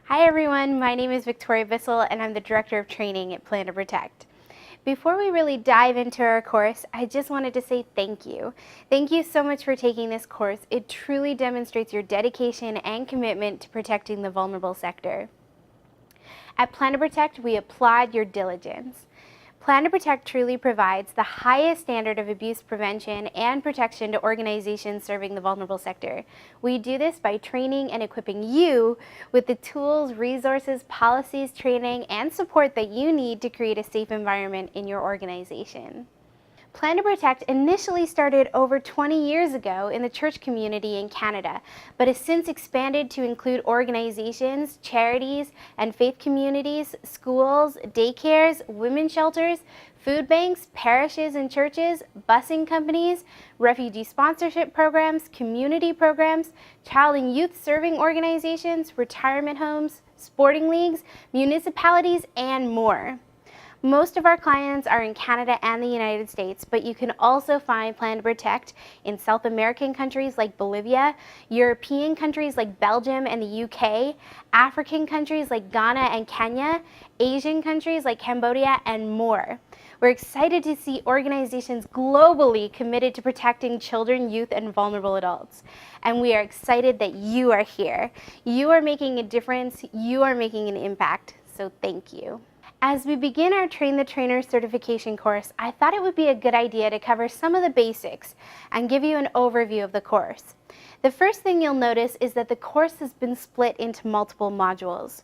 Hi everyone, my name is Victoria Bissell and I'm the Director of Training at Plan to Protect. Before we really dive into our course, I just wanted to say thank you. Thank you so much for taking this course. It truly demonstrates your dedication and commitment to protecting the vulnerable sector. At Plan to Protect, we applaud your diligence. Plan to Protect truly provides the highest standard of abuse prevention and protection to organizations serving the vulnerable sector. We do this by training and equipping you with the tools, resources, policies, training, and support that you need to create a safe environment in your organization. Plan to Protect initially started over 20 years ago in the church community in Canada, but has since expanded to include organizations, charities, and faith communities, schools, daycares, women's shelters, food banks, parishes and churches, busing companies, refugee sponsorship programs, community programs, child and youth serving organizations, retirement homes, sporting leagues, municipalities, and more. Most of our clients are in Canada and the United States, but you can also find Plan to Protect in South American countries like Bolivia, European countries like Belgium and the UK, African countries like Ghana and Kenya, Asian countries like Cambodia, and more. We're excited to see organizations globally committed to protecting children, youth, and vulnerable adults. And we are excited that you are here. You are making a difference. You are making an impact. So thank you. As we begin our Train the Trainer certification course, I thought it would be a good idea to cover some of the basics and give you an overview of the course. The first thing you'll notice is that the course has been split into multiple modules.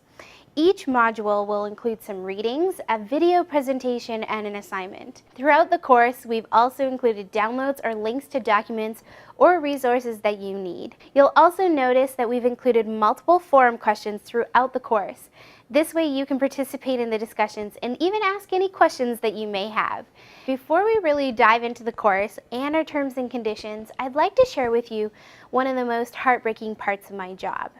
Each module will include some readings, a video presentation, and an assignment. Throughout the course, we've also included downloads or links to documents or resources that you need. You'll also notice that we've included multiple forum questions throughout the course. This way you can participate in the discussions and even ask any questions that you may have. Before we really dive into the course and our terms and conditions, I'd like to share with you one of the most heartbreaking parts of my job.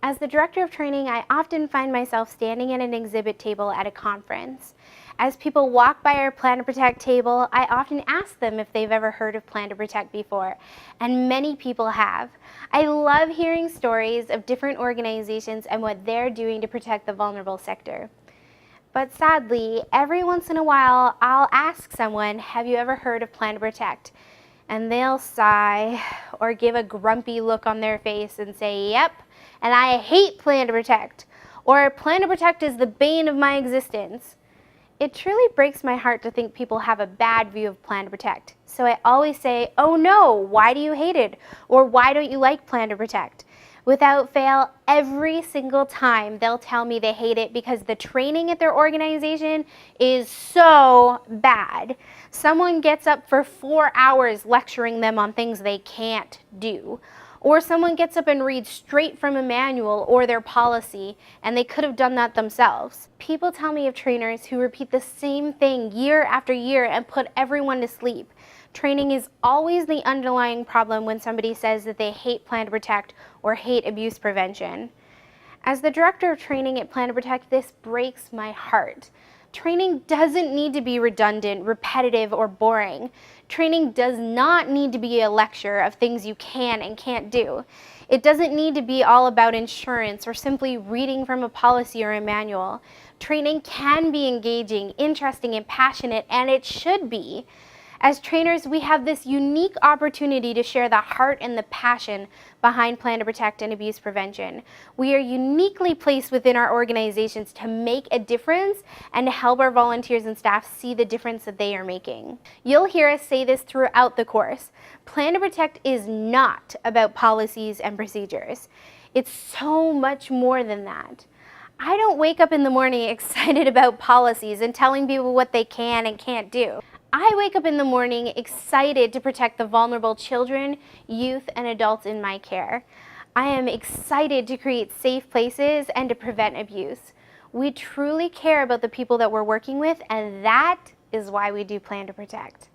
As the Director of Training, I often find myself standing at an exhibit table at a conference. As people walk by our Plan to Protect table, I often ask them if they've ever heard of Plan to Protect before, and many people have. I love hearing stories of different organizations and what they're doing to protect the vulnerable sector. But sadly, every once in a while, I'll ask someone, have you ever heard of Plan to Protect? And they'll sigh or give a grumpy look on their face and say, yep, and I hate Plan to Protect, or Plan to Protect is the bane of my existence. It truly breaks my heart to think people have a bad view of Plan to Protect. So I always say, oh no, why do you hate it? Or why don't you like Plan to Protect? Without fail, every single time they'll tell me they hate it because the training at their organization is so bad. Someone gets up for 4 hours lecturing them on things they can't do. Or someone gets up and reads straight from a manual or their policy, and they could have done that themselves. People tell me of trainers who repeat the same thing year after year and put everyone to sleep. Training is always the underlying problem when somebody says that they hate Plan to Protect or hate abuse prevention. As the Director of Training at Plan to Protect, this breaks my heart. Training doesn't need to be redundant, repetitive, or boring. Training does not need to be a lecture of things you can and can't do. It doesn't need to be all about insurance or simply reading from a policy or a manual. Training can be engaging, interesting, and passionate, and it should be. As trainers, we have this unique opportunity to share the heart and the passion behind Plan to Protect and abuse prevention. We are uniquely placed within our organizations to make a difference and to help our volunteers and staff see the difference that they are making. You'll hear us say this throughout the course. Plan to Protect is not about policies and procedures. It's so much more than that. I don't wake up in the morning excited about policies and telling people what they can and can't do. I wake up in the morning excited to protect the vulnerable children, youth, and adults in my care. I am excited to create safe places and to prevent abuse. We truly care about the people that we're working with, and that is why we do Plan to Protect.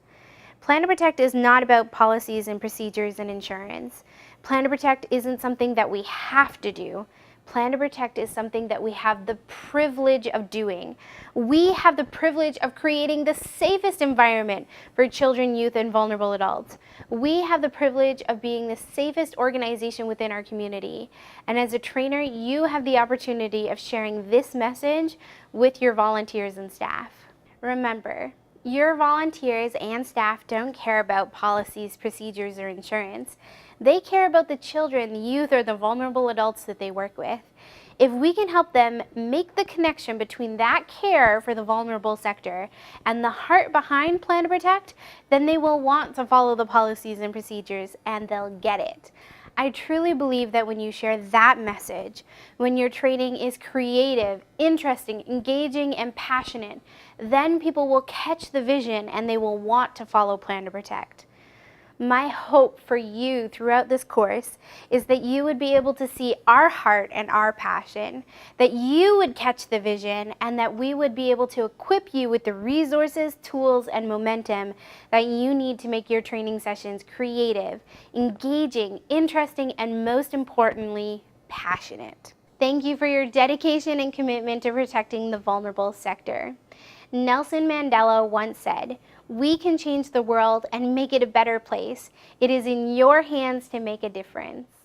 Plan to Protect is not about policies and procedures and insurance. Plan to Protect isn't something that we have to do. Plan to Protect is something that we have the privilege of doing. We have the privilege of creating the safest environment for children, youth, and vulnerable adults. We have the privilege of being the safest organization within our community. And as a trainer, you have the opportunity of sharing this message with your volunteers and staff. Remember, your volunteers and staff don't care about policies, procedures, or insurance. They care about the children, the youth, or the vulnerable adults that they work with. If we can help them make the connection between that care for the vulnerable sector and the heart behind Plan to Protect, then they will want to follow the policies and procedures, and they'll get it. I truly believe that when you share that message, when your training is creative, interesting, engaging, and passionate, then people will catch the vision and they will want to follow Plan to Protect. My hope for you throughout this course is that you would be able to see our heart and our passion, that you would catch the vision, and that we would be able to equip you with the resources, tools, and momentum that you need to make your training sessions creative, engaging, interesting, and most importantly, passionate. Thank you for your dedication and commitment to protecting the vulnerable sector. Nelson Mandela once said, "We can change the world and make it a better place. It is in your hands to make a difference."